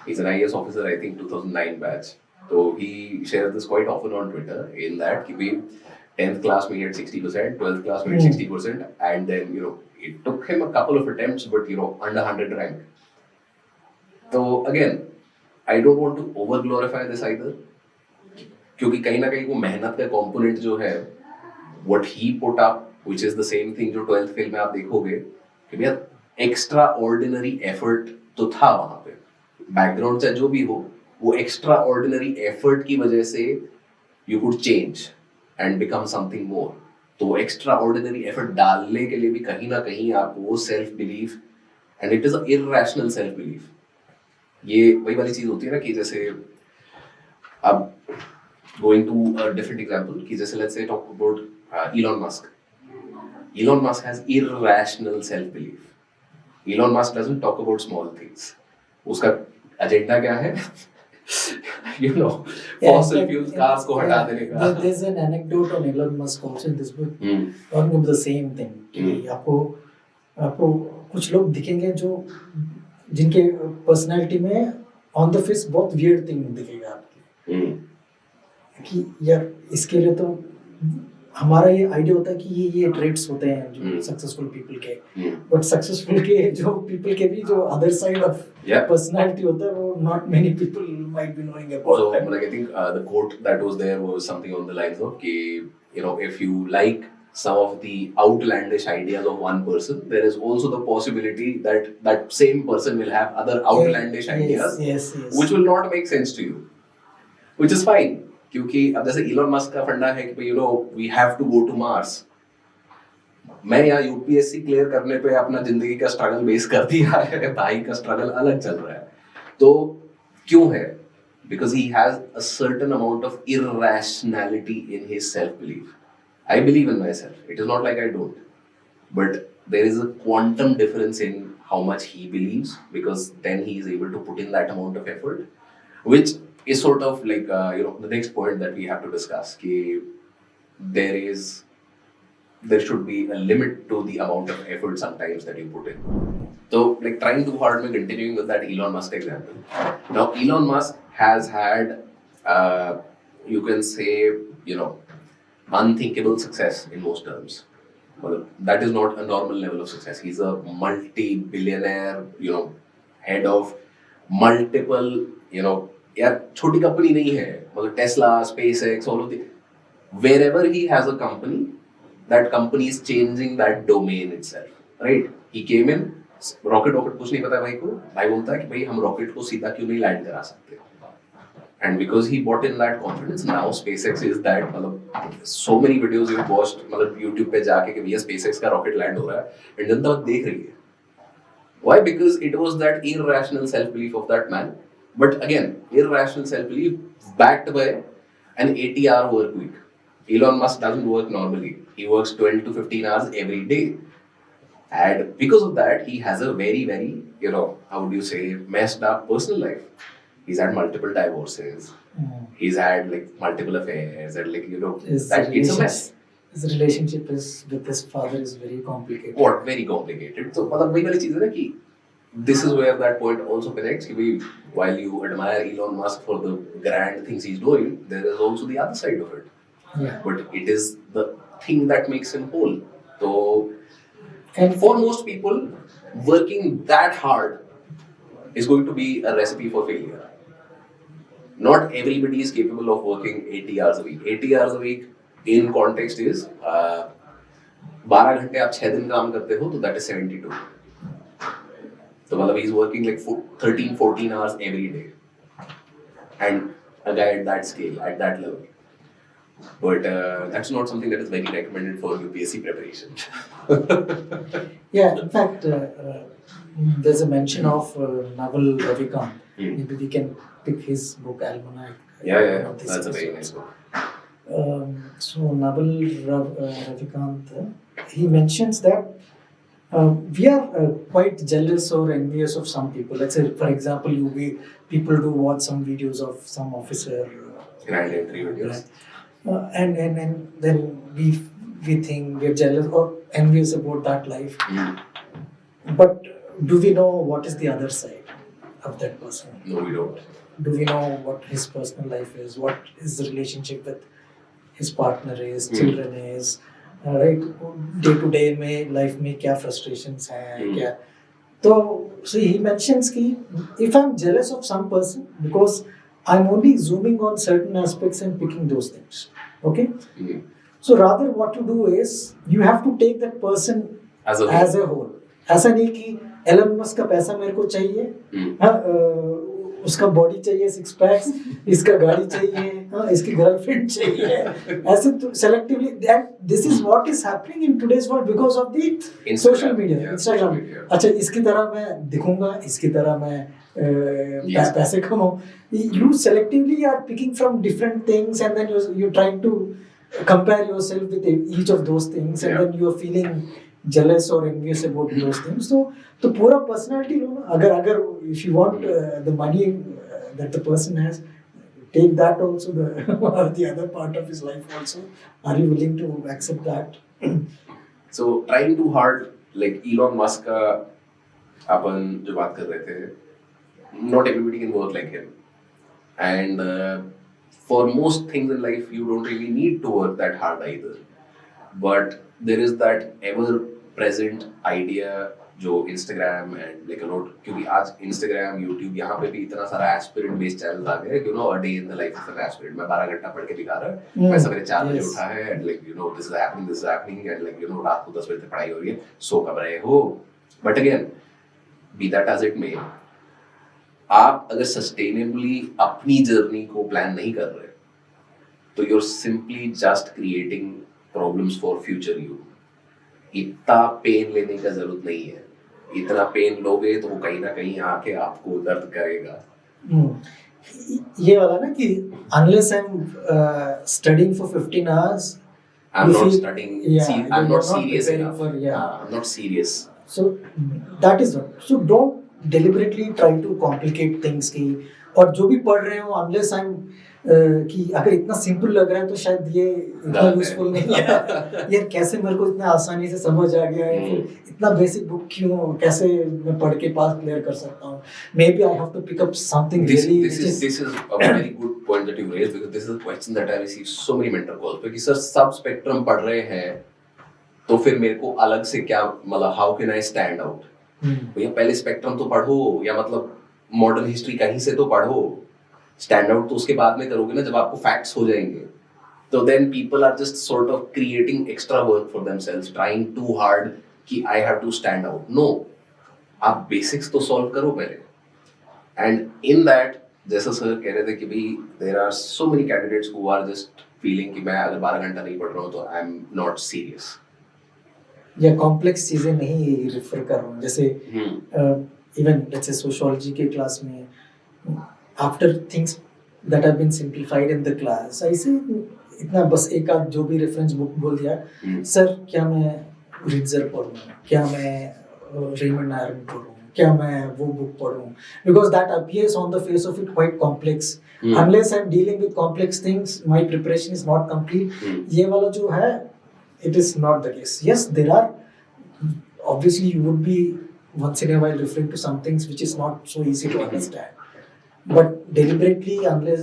He's an IAS officer, I think 2009 batch. So he shares this quite often on Twitter in that कि 10th class में he had 60%, 12th class में he had 60%, and then it took him a couple of attempts, but under 100 rank. So again, I don't want to over glorify this either, क्योंकि कहीं ना कहीं वो मेहनत का component जो है, what he put up, which is the same thing जो 12th fail में आप देखोगे कि भैया extraordinary effort तो था वहाँ पे, background चाहे जो भी हो, वो extraordinary effort की वजह से you could change and become something more. तो extraordinary effort डालने के लिए भी कहीं ना कहीं आपको self belief, and it is an irrational self belief. ये वही वाली चीज होती है ना कि जैसे अब going to a different example कि जैसे let's say talk about Elon Musk. Elon Musk has irrational self belief. Elon Musk doesn't talk about small things. उसका agenda क्या है? Fossil fuels cars को हटा देने का. There's an anecdote on Elon Musk also in this book talking about the same thing कि आपको कुछ लोग दिखेंगे जो जिनके पर्सनालिटी में ऑन द फेस बहुत वियर्ड थिंग दिखेगा आपके कि यार इसके लिए तो हमारा ये आइडिया होता है कि ये ट्रेड्स होते हैं जो सक्सेसफुल पीपल के, बट सक्सेसफुल के जो पीपल के भी जो अदर साइड ऑफ पर्सनालिटी होता है वो not many people might be knowing about. So like I think the quote that was there was something on the lines of कि if you like some of the outlandish ideas of one person, there is also the possibility that that same person will have other outlandish ideas which will not make sense to you, which is fine. क्योंकि अब जैसे Elon Musk का फंडा है कि we have to go to Mars. मैं यहाँ UPSC clear करने पे अपना जिंदगी का स्ट्रगल बेस कर दिया है, भाई का स्ट्रगल अलग चल रहा है. तो क्यों है? Because he has a certain amount of irrationality in his self belief. I believe in myself. It is not like I don't. But there is a quantum difference in how much he believes, because then he is able to put in that amount of effort, which is sort of like the next point that we have to discuss. Ki there should be a limit to the amount of effort sometimes that you put in. So like trying too hard, we're continuing with that Elon Musk example. Now Elon Musk has had you can say unthinkable success in most terms. Well, that is not a normal level of success. He's a multi-billionaire, head of multiple, यार छोटी company नहीं है. मतलब Tesla, SpaceX, all of the, wherever he has a company, that company is changing that domain itself, right? He came in, rocket कुछ नहीं पता है भाई को. भाई बोलता है कि भाई हम रॉकेट को सीधा क्यों नहीं लैंड करा सकते. And because he bought in that confidence, now SpaceX is that. मतलब so many videos you've watched, मतलब YouTube पे जाके कि भैया SpaceX का रॉकेट लैंड हो रहा है, and जनता देख रही है. Why? Because it was that irrational self-belief of that man. But again, irrational self-belief backed by an 80-hour work week. Elon Musk doesn't work normally. He works 12 to 15 hours every day. And because of that, he has a very, very, how would you say, messed up personal life. He's had multiple divorces. He's had like multiple affairs, and like it's a mess. His relationship with his father is very complicated. What? Very complicated. So, मतलब वही वाली चीज़ है ना कि this is where that point also connects. कि while you admire Elon Musk for the grand things he's doing, there is also the other side of it. Yeah. But it is the thing that makes him whole. So, and for most people, working that hard is going to be a recipe for failure. Not everybody is capable of working 80 hours a week. 80 hours a week in context is 12 घंटे आप 6 दिन काम करते हो तो that is 72. तो मतलब he's working like 13-14 hours every day. And a guy at that scale, at that level. But that's not something that is very recommended for UPSC preparation. Yeah, in fact, there's a mention of Naval Ravikant. Maybe we can pick his book Almanac. Yeah, that's a very nice book. So Naval Ravikant, he mentions that we are quite jealous or envious of some people. Let's say, for example, people do watch some videos of some officer. Grand entry videos. And then we think we're jealous or envious about that life. Mm. But do we know what is the other side of that person? No, we don't. Do we know what his personal life is? What his relationship with his partner is, children is, right? Day to day में life में क्या frustrations हैं, क्या so he mentions कि if I'm jealous of some person because I'm only zooming on certain aspects and picking those things, okay? So rather what you do is you have to take that person as a whole. ऐसा नहीं कि Elon Musk का पैसा मेरे को चाहिए, उसका body चाहिए, 6 पैक्स, इसका गाड़ी चाहिए, इसकी गर्लफ्रेंड चाहिए, ऐसे तो selectively that this is what is happening in today's world because of the social media, Instagram. अच्छा, इसकी तरह मैं दिखूंगा, इसकी तरह मैं पैसे कमाऊं. You selectively are picking from different things and then you're trying to compare yourself with each of those things and then you are feeling jealous or envious about those things. So पूरा personality लो ना. अगर if you want the money that the person has, take that also, the other part of his life also. Are you willing to accept that? So trying too hard, like Elon Musk का अपन जो बात कर रहे थे, not everybody can work like him, and for most things in life you don't really need to work that hard either. But there is that ever present idea जो Instagram and like क्योंकि आज Instagram, YouTube यहाँ पे भी इतना सारा aspirant based channels आ गए, a day in the life of an aspirant. मैं 12 घंटा पढ़ के दिखा रहा, मैं सवेरे 4 बजे उठा है and like this is happening and like रात को 10 बजे तक पढ़ाई हो रही है, सो कब रहे हो. But again, be that as it may, आप अगर सस्टेनेबली अपनी जर्नी को प्लान नहीं कर रहे तो you're simply just creating problems for future you. इतना पेन लेने का जरूरत नहीं है. इतना पेन लोगे तो वो कहीं ना कहीं आके आपको दर्द करेगा. ये वाला ना कि unless I'm studying for 15 hours, I'm not studying. I'm not serious enough. I'm not serious. So that is not. So don't deliberately try to complicate things की, और जो भी पढ़ रहे हो unless I'm कि अगर इतना सिंपल लग रहा है तो शायद ये इतना यूजफुल नहीं है. यार कैसे मेरे को इतना आसानी से समझ आ गया है, फिर इतना बेसिक बुक क्यों, कैसे मैं पढ़ के पास क्लियर कर सकता हूँ. Maybe I have to pick up something really. This is a very good point that you raised because this is a question that I receive so many mentor calls पे कि सर सब spectrum पढ़ रहे हैं तो फिर मेरे को अलग से क्या, मतलब how can I stand out? भैया पहले स्पेक्ट्रम तो पढ़ो, या मतलब मॉडर्न हिस्ट्री कहीं से तो पढ़ो. स्टैंड आउट तो उसके बाद में करोगे ना जब आपको फैक्ट्स हो जाएंगे. तो then people are just sort of creating extra work for themselves, trying too hard कि I have to stand out. No, आप बेसिक्स तो सॉल्व करो पहले. एंड इन दैट, जैसा सर कह रहे थे कि भाई there are so many candidates who are just feeling कि मैं अगर 12 घंटा नहीं पढ़ रहा हूँ तो आई एम नॉट सीरियस, या कॉम्प्लेक्स चीजें नहीं रेफर कर रहा हूँ. जैसे इवन लेट्स से सोशियोलॉजी के क्लास में after things that have been simplified in the class, I say इतना बस एक आध जो भी रेफरेंस बुक बोल दिया, सर क्या मैं रिट्जर पढ़ूँ, क्या मैं रेमंड आयरन पढ़ूँ, क्या मैं वो book पढ़ूँ, because that appears on the face of it quite complex. Unless I'm dealing with complex things, my preparation is not complete. ये वाला जो है, it is not the case. Yes, there are, obviously you would be once in a while referring to some things which is not so easy to understand. But deliberately, unless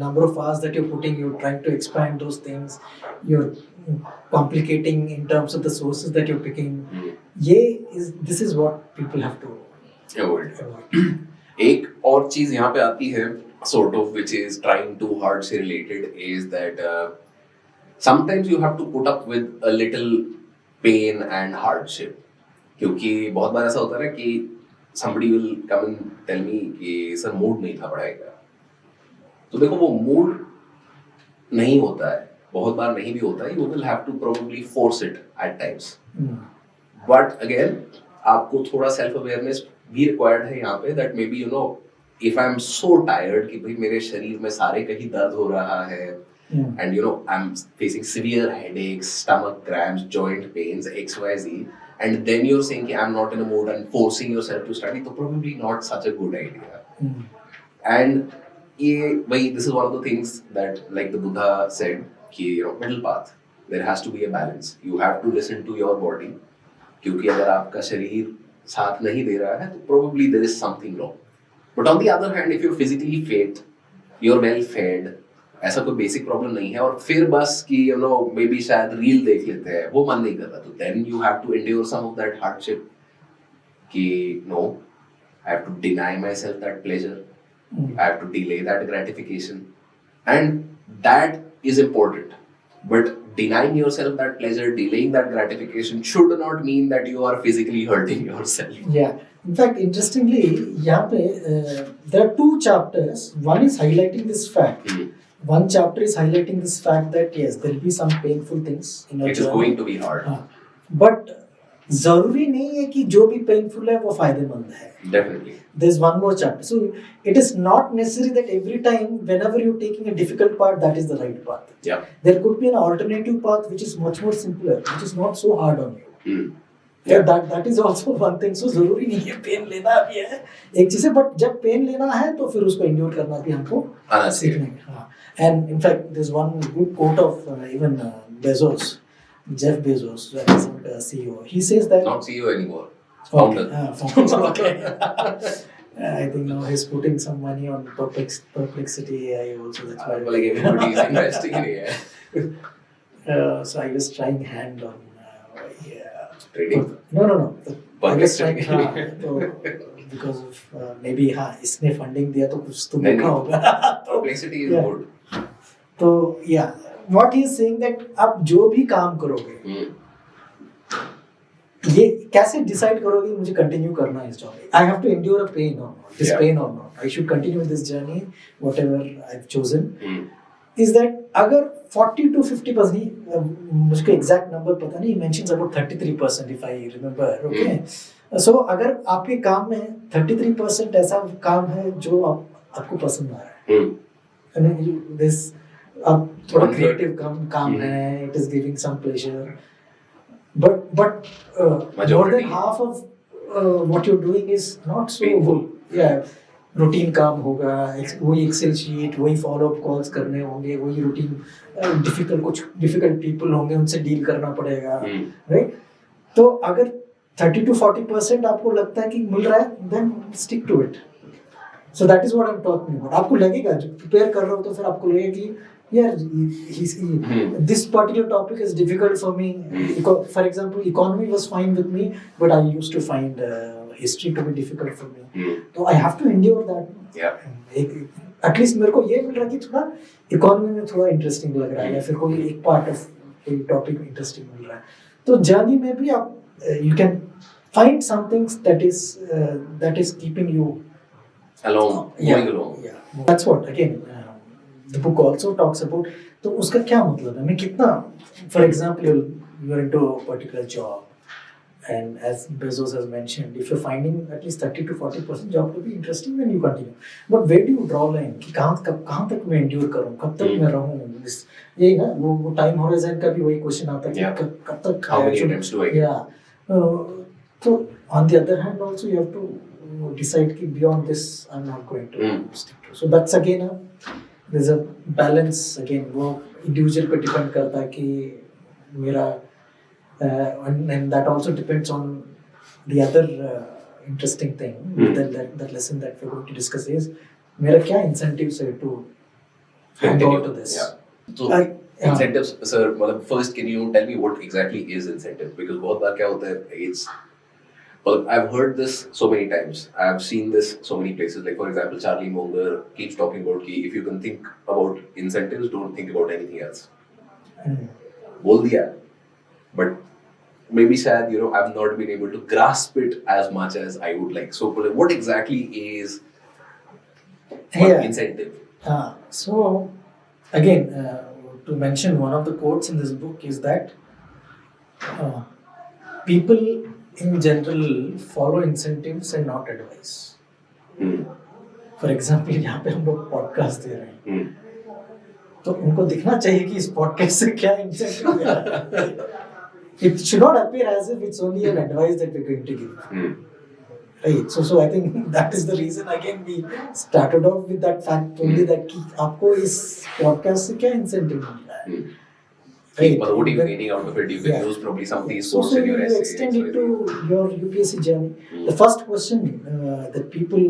number of hours that you're putting, you're trying to expand those things, you're complicating in terms of the sources that you're picking. This is what people have to avoid. एक और चीज यहाँ पे आती है, sort of, which is trying too hard से related, is that sometimes you have to put up with a little pain and hardship. क्योंकि बहुत बार ऐसा होता है ना कि somebody will come and tell me कि सर मूड नहीं था पढ़ाई का. तो देखो वो मूड नहीं होता है, बहुत बार नहीं भी होता है. You will have to probably force it at times. But again, आपको थोड़ा self awareness भी required है यहाँ पे, that maybe if I'm so tired कि भाई मेरे शरीर में सारे कहीं दर्द हो रहा है, and I'm facing severe headaches, stomach cramps, joint pains, XYZ, and then you're saying I'm not in a mood and forcing yourself to study, so probably not such a good idea. And this is one of the things that, like the Buddha said, middle path. there has to be a balance. You have to listen to your body, क्योंकि अगर आपका शरीर साथ नहीं दे रहा है तो probably there is something wrong. But on the other hand, if you're physically fit, you're well fed, ऐसा कोई बेसिक प्रॉब्लम नहीं है, और फिर बस कि यू नो मे बी शायद रील देख लेते हैं, वो मन नहीं कर रहा, तो then you have to endure some of that hardship कि no, I have to deny myself that pleasure, I have to delay that gratification, and that is important. But denying yourself that pleasure, delaying that gratification should not mean that you are physically hurting yourself. Yeah. In fact, interestingly, यहाँ पे there are two chapters. One is highlighting this fact. One chapter is highlighting this fact that yes, there will be some painful things in our journey. It is going to be hard. But जरूरी नहीं है कि जो भी painful है वो फायदेमंद है. Definitely. There's one more chapter. So it is not necessary that every time, whenever you're taking a difficult path, that is the right path. Yeah. There could be an alternative path which is much more simpler, which is not so hard on you. Yeah. That is also one thing. So जरूरी नहीं है pen लेना भी है एक चीज है, but जब पेन लेना है तो फिर उसको endure करना भी हमको सीखना है. हाँ. And in fact, there's one good quote of even Bezos, Jeff Bezos, the CEO. He says that not CEO anymore. Founder. Founder. Okay. I think now he's putting some money on Perplexity AI also. That's why. Like everybody is investing in AI. So I was trying hand on trading. No. I was trading. trying because of maybe इसने funding दिया तो कुछ तो देखा होगा. Perplexity is good. तो what he is saying that आप जो भी काम करोगे, ये कैसे डिसाइड करोगे मुझे कंटिन्यू करना है इस जॉब में? I have to endure a pain और नॉट, दिस पेन और not, I should continue with this journey whatever I have chosen. Is that अगर 40 to 50%, मुझको एग्जैक्ट नंबर पता नहीं, mentions about 33% if I remember. Okay, so अगर आपके काम में 33% ऐसा काम है जो आपको पसंद आ रहा है, दिस अब थोड़ा क्रिएटिव काम है, it is giving some pleasure, but more than half of what you're doing is not so good. Routine काम होगा, वही एक्सेल शीट, वही फॉलो अप कॉल्स करने होंगे, वही रूटीन, कुछ डिफिकल्ट पीपल होंगे, उनसे डील करना पड़ेगा, राइट? तो अगर 30 to 40% आपको लगता है कि मिल रहा है, then stick to it. So that is what I am talking about. आपको लगेगा जब प्रिपेयर कर रहे हो तो फिर आपको लगेगा कि this particular topic is difficult for me. For example, economy was fine with me, but I used to find history to be difficult for me. So I have to endure that. At least मेरे को ये मिल रहा है कि थोड़ा economy में थोड़ा interesting लग रहा है, या फिर कोई एक पार्ट ऑफ कोई टॉपिक इंटरेस्टिंग मिल रहा है. तो जर्नी में भी आप you can find something that is keeping you going along. That's what again. The book also talks about. तो उसका क्या मतलब है? मैं कितना, for example, you're into a particular job, and as Bezos has mentioned, if you're finding at least 30 to 40% job to be interesting, then you continue. But where do you draw line? कि कहाँ तक मैं endure करूँ, कब तक मैं रहूँ? यही ना, वो time horizon का भी वही question आता है कि कब तक. How many attempts do I get? So on the other hand, also you have to decide कि beyond this, I'm not going to stick to. So that's again there's a balance again. वो individual पे depend करता है कि मेरा and that also depends on the other interesting thing that lesson that we're going to discuss is मेरा क्या incentives है to hang on to this. So incentives, sir, मतलब first can you tell me what exactly is incentive? Because बहुत बार क्या होता है, it's well, I've heard this so many times. I've seen this so many places. Like for example, Charlie Munger keeps talking about कि if you can think about incentives, don't think about anything else. बोल दिया, but maybe शायद I've not been able to grasp it as much as I would like. So what exactly is incentive? So again, to mention one of the quotes in this book is that people in general follow incentives and not advice. For example, यहाँ पे हम लोग podcast they रहे हैं, तो उनको दिखना चाहिए कि इस पॉडकास्ट से क्या इंसेंटिव है. It should not appear as if it's only an advice that we're going to give. Right. So I think that is the reason again we started off with that fact only, that कि आपको इस podcast से क्या incentive मिल रहा है. Right. But what are you When- gaining out of it? You can Yeah. use probably some of these So, sources so in your you essay. extend it to your UPSC journey. Hmm. The first question that people,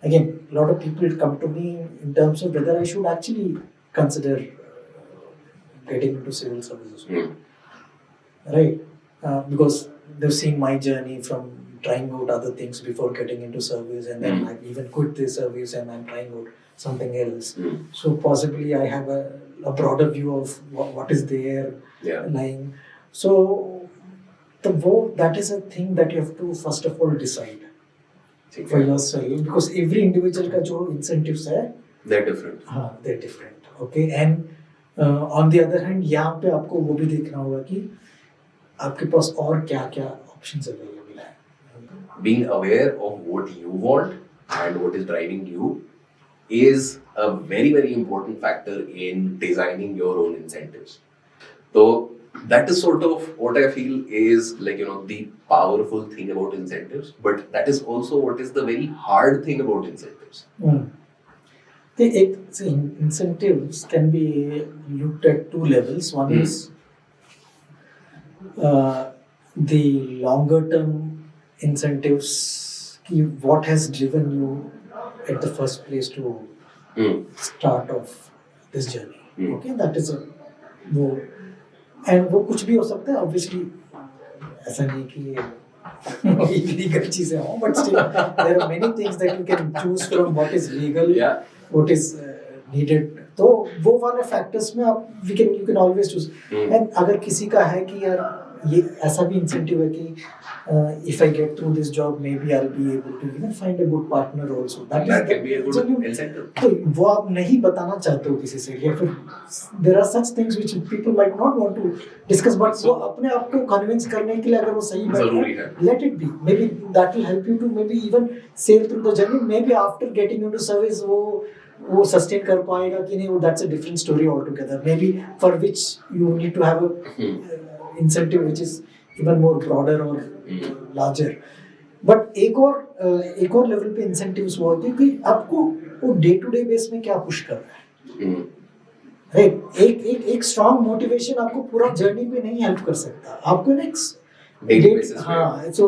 again, a lot of people come to me in terms of whether I should actually consider getting into civil services, Hmm. right? Because they've seen my journey from trying out other things before getting into service, and then Hmm. I even quit the service and I'm trying out something else. Hmm. So possibly I have a broader view of what is there Yeah. lying. So that is a thing that you have to first of all decide ठीक for है. yourself, because every individual का जो incentives है, They're different. हाँ, they're different. Okay, and on the other hand, यहाँ पे आपको वो भी देखना होगा कि आपके पास और क्या options available है. Being aware of what you want and what is driving you is a very, very important factor in designing your own incentives. So that is sort of what I feel is like, the powerful thing about incentives, but that is also what is the very hard thing about incentives. Incentives can be looked at two levels. One is the longer term incentives, what has driven you at the first place to start off this journey. Okay, that is वो and वो कुछ भी हो सकता है, obviously ऐसा नहीं कि illegal चीजें हो, but still there are many things that you can choose from what is legal, Yeah. what is needed. तो वो वाले factors में आप you can always choose. And अगर किसी का है कि यार ये ऐसा भी incentive है कि if I get through this job, maybe I'll be able to even find a good partner also. That can be a good incentive. तो वो आप नहीं बताना चाहते हो किसी से, या फिर there are such things which people might not want to discuss, but वो अपने आप को convince करने के लिए अगर वो सही जरूरी है. let it be. Maybe that will help you to maybe even sail through the journey. Maybe after getting into service वो sustain कर पाएगा कि नहीं, that's a different story altogether. Maybe for which you need to have a incentive which is even more broader or larger. But एक और level पे incentives वो होते हैं कि आपको वो day to day बेस में क्या पुश कर रहा है. Right? एक strong motivation आपको पूरा जर्नी पे नहीं हेल्प कर सकता. आपको नेक्स्ट हाँ. So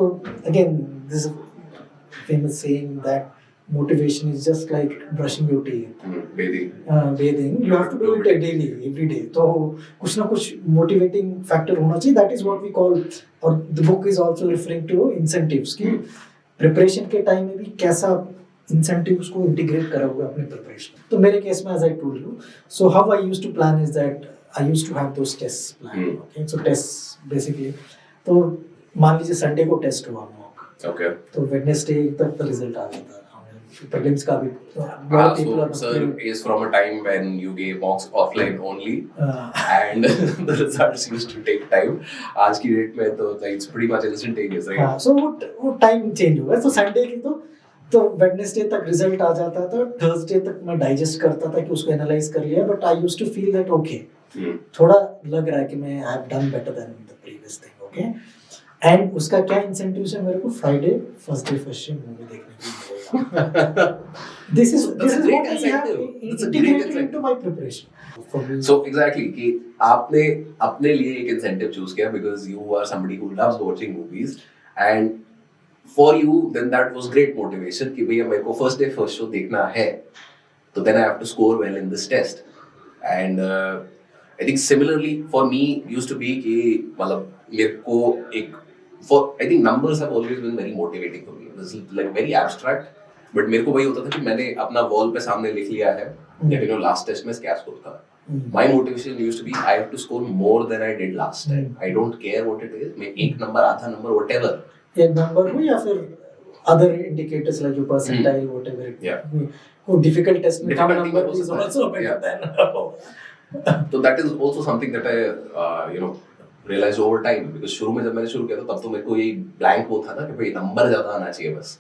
again, this is a famous saying that motivation is just like brushing your teeth. Bathing. You have to do it daily, every day. तो कुछ ना कुछ motivating factor होना चाहिए. That is what we call, or the book is also referring to incentives. कि preparation के time में भी कैसा incentives को integrate करा हुआ अपने preparation. तो मेरे case में, as I told you, so how I used to plan is that I used to have those tests planned. Okay, so tests basically. तो मान लीजिए Sunday को test हुआ mock. Okay. तो Wednesday तक रिजल्ट आ गया था. Prelims का भी. So sir is from a time when you gave mocks offline only, and the results used to take time. आज की डेट में तो it's pretty much instantaneous, right? हाँ, so वो time change हुआ. तो Sunday की तो Wednesday तक रिजल्ट आ जाता था. Thursday तक मैं डाइजेस्ट करता था कि उसको एनालाइज कर लिया. But I used to feel that okay, थोड़ा लग रहा है कि मैं I have done better than the previous thing. Okay. And उसका क्या इंसेंटिव है मेरे को? Friday फर्स्ट डे मूवी देखने के लिए. This is what I have integrated into my preparation. So exactly कि आपने अपने लिए एक incentive choose किया because you are somebody who loves watching movies, and for you then that was great motivation कि भैया मेरे को first day first show देखना है, तो then I have to score well in this test. And I think similarly for me used to be कि मतलब मेरे को एक I think numbers have always been very motivating for me. This is like very abstract, but मेरे को वही होता था कि मैंने अपना wall पे सामने लिख लिया है last test में क्या score था. My motivation used to be I have to score more than I did last time. I don't care what it is. मैं एक नंबर आधा नंबर whatever. एक नंबर हो या फिर other indicators like your percentile whatever it. Yeah. वो difficult test में कम number is also better than. So that is also something that I realized over time, because शुरू में जब मैंने शुरू किया था तब तो मेरे को ये blank वो था ना कि भाई नंबर ज़्यादा आना चाहिए बस.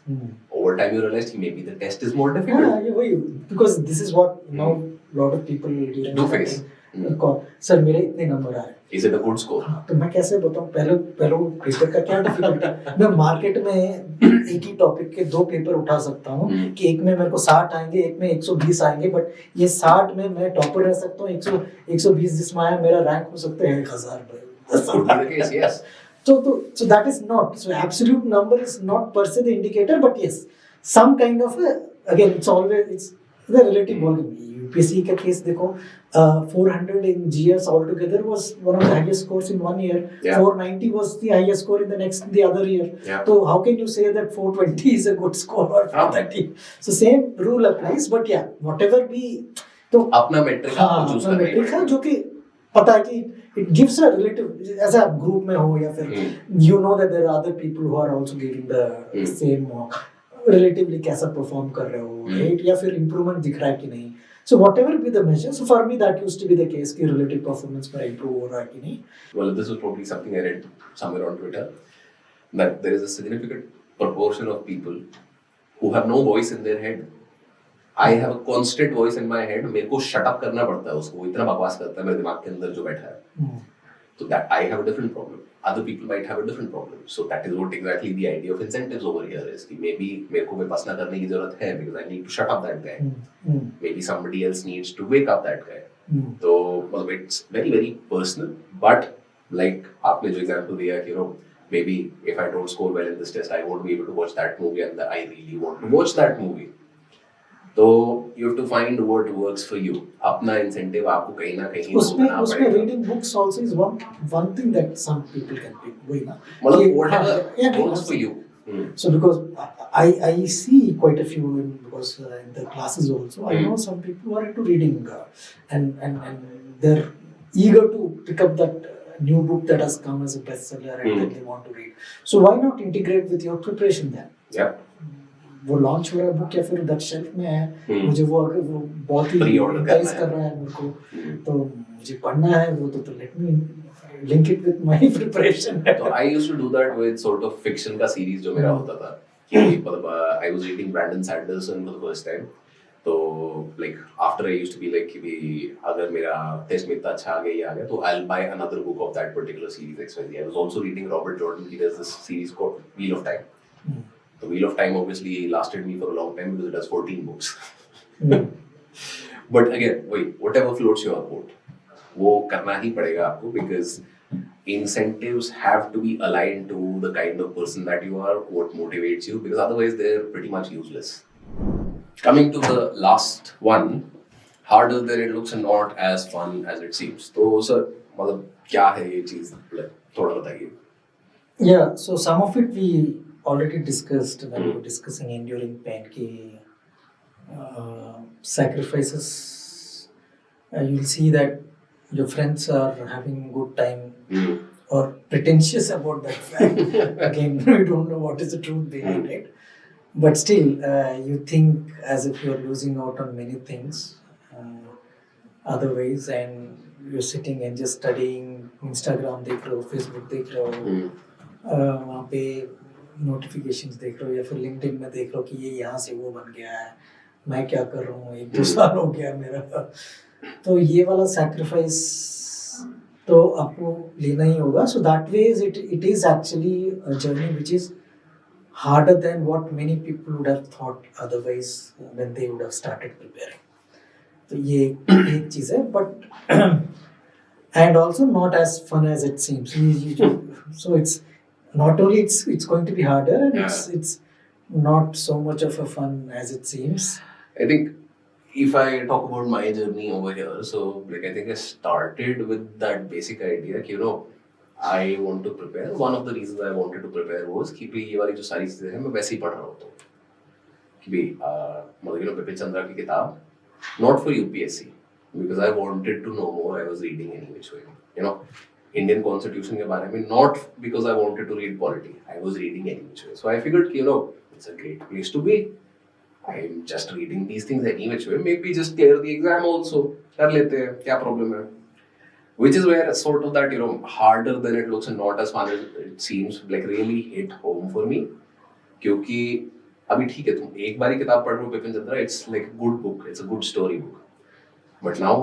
Over time you realized maybe the test is more difficult. हाँ, ये वही, because this is what now lot of people do face. Sir मेरे इतने नंबर आए. Is it a good score? हाँ, तो मैं कैसे बताऊँ पहले पेपर का क्या डिफिकल्टी है. मैं मार्केट में एक ही टॉपिक के 2 पेपर उठा सकता हूँ कि एक में मेरे को 60 आएंगे, एक में 120 आएंगे, बट ये 60 में मैं टॉपर रह सकता हूँ, 120 जिसमें आया मेरा रैंक हो सकता है 1000. Could be the case, yes. So that is not, so absolute number is not per se the indicator, but yes, some kind of again it's the relative volume. UPSC का केस देखो, 400 in GS altogether was one of the highest scores in 1 year. Yeah. 490 was the highest score in the other year. Yeah. So how can you say that 420 is a good score or 430? So same rule applies, but yeah, whatever we तो अपना metric आपको choose करना metric है जो कि पता है कि it gives a relative, ऐसा ग्रुप में हो या फिर you know that there are other people who are also giving the same relatively कैसा perform कर रहे हो, right? या फिर improvement दिख रहा है कि नहीं. So whatever be the measure, so for me that used to be the case कि relative performance पर improve हो रहा है कि नहीं. Well, this was probably something I read somewhere on Twitter, that there is a significant proportion of people who have no voice in their head. I have a constant voice in my head. मेरे को shut up करना पड़ता है उसको, इतना बकवास करता है मेरे दिमाग के अंदर जो बैठा है. So that I have a different problem. Other people might have a different problem. So that is what exactly the idea of incentives over here is. कि maybe मेरे को विपස්සना करने की जरूरत है because I need to shut up that guy. Maybe somebody else needs to wake up that guy. So well, it's very very personal. But like आपने जो example दिया कि maybe if I don't score well in this test, I won't be able to watch that movie, and I really want to watch that movie. तो you have to find what works for you. अपना incentive आपको कहीं ना कहीं उसमें reading books also is one thing that some people can pick. वही ना. मतलब whatever works for you. So because I see quite a few because in the classes also I know some people who are into reading and they're eager to pick up that new book that has come as a bestseller and then they want to read. So why not integrate with your preparation then? Yeah. वो launch हो रहा है book या फिर that shelf में है, मुझे वो बहुत ही इंटरेस्ट कर रहा है मेरे को, तो मुझे पढ़ना है वो, तो let me link it with my preparation. तो I used to do that with sort of fiction का सीरीज जो मेरा होता था कि मतलब I was reading Brandon Sanderson for the first time. तो like after I used to be like कि अगर मेरा टेस्ट में इतना अच्छा आ गया तो I will buy another book of that particular series XYZ. I was also reading Robert Jordan की this series called Wheel of Time. The Wheel of Time obviously lasted me for a long time because it has 14 books. But again, whatever floats your boat, वो करना ही पड़ेगा आपको because incentives have to be aligned to the kind of person that you are, what motivates you, because otherwise they're pretty much useless. Coming to the last one, harder than it looks and not as fun as it seems. तो sir, मतलब क्या है ये चीज, थोड़ा बताइए. Yeah, so some of it we already discussed when we were discussing enduring pain ki sacrifices, you'll see that your friends are having good time or pretentious about that fact. Again, we don't know what is the truth behind it, but still you think as if you're losing out on many things otherwise, and you're sitting and just studying, Instagram देख रहे हो, Facebook देख रहे हो, वहाँ पे notifications देख रहे हो या फिर लिंक्डइन में देख रहे हो कि ये यहाँ से वो बन गया है, मैं क्या कर रहा हूँ, 1-2 साल हो गया मेरा. तो ये वाला सैक्रिफाइस तो आपको लेना ही होगा. So that way it is actually a journey which is harder than what many people would have thought otherwise when they would have started preparing. तो ये एक चीज़ है, but and also not as fun as it seems. So it's not only it's going to be harder and it's not so much of a fun as it seems. I think if I talk about my journey over here, so like I think I started with that basic idea कि I want to prepare. One of the reasons I wanted to prepare was कि ये वाली जो सारी चीजें हैं मैं वैसे ही पढ़ रहा होता हूँ कि मतलब बिपिन चंद्रा की किताब not for UPSC because I wanted to know more. I was reading any which way, Indian Constitution के बारे में, not because I wanted to read polity. I was reading any which way. So I figured कि it's a great place to be. I'm just reading these things any which way. Maybe just clear the exam also. कर लेते हैं, क्या problem है? Which is where sort of that harder than it looks and not as fun as it seems like really hit home for me. क्योंकि अभी ठीक है तुम एक बारी किताब पढ़ रहे हो Bipin Chandra, it's like a good book, it's a good story book. But now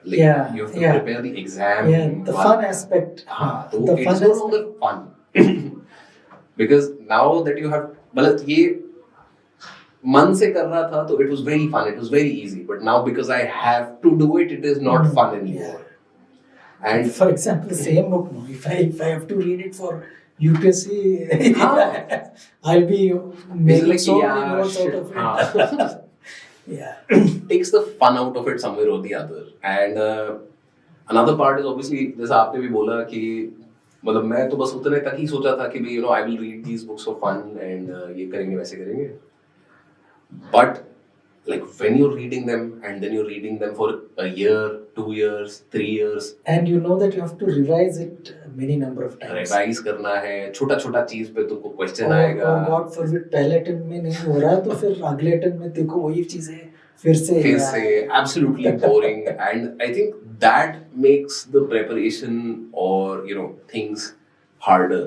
Like Yeah, you have to yeah. prepare the exam. Yeah, in the one- fun aspect. हाँ, तो The it's fun no aspect. longer fun. Because now that you have, मतलब ये मन से कर रहा था, तो it was very fun, it was very easy. But now because I have to do it, it is not fun anymore. And For example, the same book, no, if I have to read it for UPSC, I'll be making like, so yeah, many notes shit, out of it. Yeah. takes the fun out of it somewhere or the other. And another part is obviously, जैसा आपने भी बोला कि मतलब मैं तो बस उतने तक ही सोचा था कि भाई I will read these books for fun and ये करेंगे वैसे करेंगे. But like when you're reading them and then you're reading them for a year, 2 years, 3 years. And you know that you have to revise it many number of times. Revise करना है, छोटा-छोटा चीज पे तुमको question और आएगा. God forbid पहले attempt में नहीं हो रहा तो फिर अगले अटेम्प्ट में देखो वही चीजें फिर से absolutely boring. And I think that makes the preparation or things harder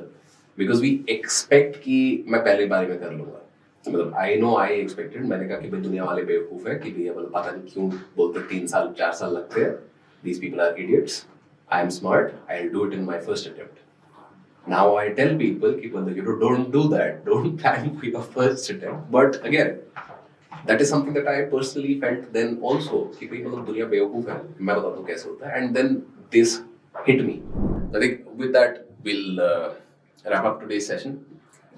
because we expect कि मैं पहली बारी में कर लूंगा. मतलब I know I expected, मैंने कहा कि भाई दुनिया वाले बेवकूफ है कि भैया मतलब पता नहीं क्यों बोलते 3 साल 4 साल लगते हैं. These people are idiots. I am smart. I'll do it in my first attempt. Now I tell people कि मतलब don't do that. Don't plan for your first attempt. But again, that is something that I personally felt then also कि भाई मतलब दुनिया बेवकूफ है. मैं बताता हूँ कैसे होता है. And then this hit me. I think with that we'll wrap up today's session.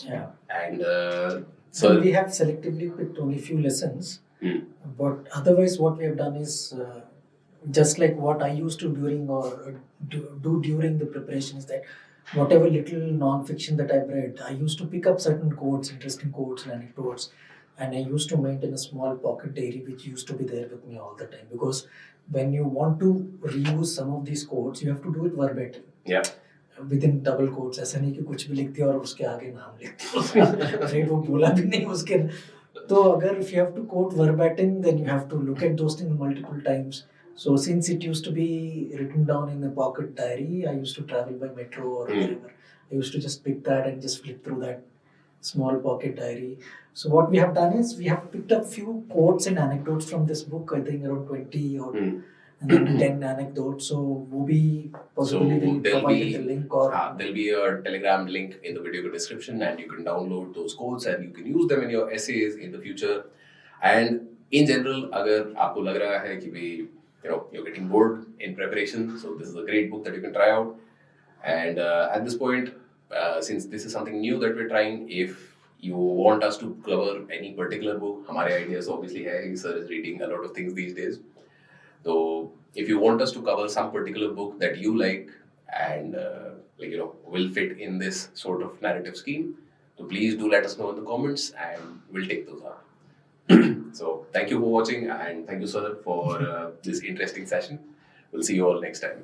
Yeah. And so we have selectively picked only few lessons, but otherwise what we have done is just like what I used to during or do during the preparation is that whatever little non-fiction that I've read, I used to pick up certain quotes, interesting quotes and anecdotes, and I used to maintain a small pocket diary which used to be there with me all the time because when you want to reuse some of these quotes, you have to do it verbatim. Yeah. Within double quotes, ऐसा नहीं कि कुछ भी लिख दिया और उसके आगे नाम लिख दिया राइट वो बोला भी नहीं उसके तो अगर if you have to quote verbatim then you have to look at those things multiple times. So since it used to be written down in a pocket diary, I used to travel by metro or wherever. I used to just pick that and just flip through that small pocket diary. So what we have done is we have picked up few quotes and anecdotes from this book. I think around 20 or and then 10 anecdotes. So वो भी possibly will provide the link or there'll be a Telegram link in the video description and you can download those quotes and you can use them in your essays in the future. And in general, अगर आपको लग रहा है कि भाई you're getting bored in preparation, so this is a great book that you can try out. And at this point, since this is something new that we're trying, if you want us to cover any particular book, हमारे ideas obviously है, sir is reading a lot of things these days. So if you want us to cover some particular book that you like and will fit in this sort of narrative scheme, so please do let us know in the comments and we'll take those up. So thank you for watching and thank you sir for this interesting session. We'll see you all next time.